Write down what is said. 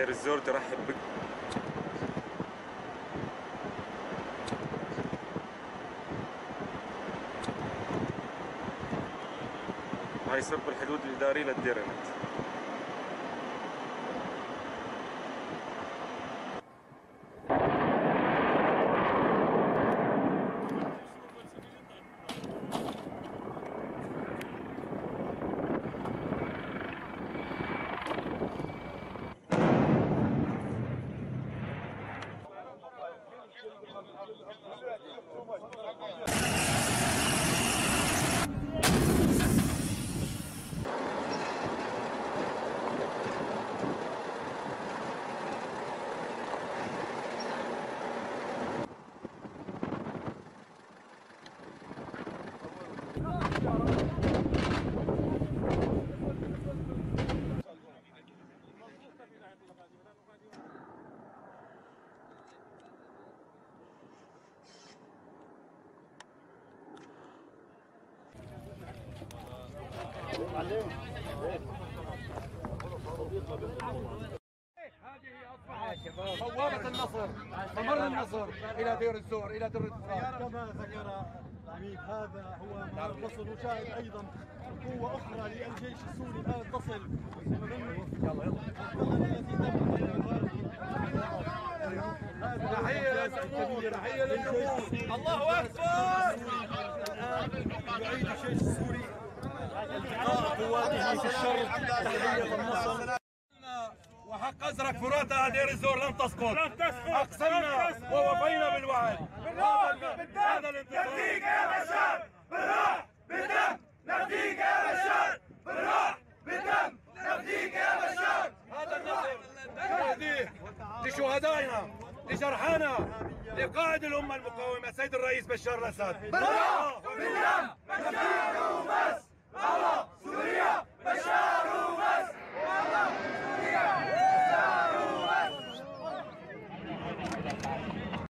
دير الزور ترحب بك. هاي سب الحدود الإدارية للديرنت. هذه أصبحت بوابة النصر، ممر النصر إلى دير الزور، إلى در التراب. كما ذكر العميد هذا هو ممر النصر، وشاهد أيضا قوة أخرى للجيش السوري الآن تصل تحية للجمهور، تحية للجمهور. الله أكبر. الآن يعيد الجيش السوري التقاء قواته في الشرق تحية النصر. وحق ازرق فراتها دير الزور لن تسقط، اقسمنا ووفينا بالوعد. هذا الانتصار. نفديك يا بشار بالروح بالدم، نفديك يا بشار بالروح بالدم، نفديك يا بشار. هذا النصر نهديه لشهدائنا، لجرحانا، لقائد الامه المقاومه السيد الرئيس بشار الاسد. بالروح بالدم، نفديك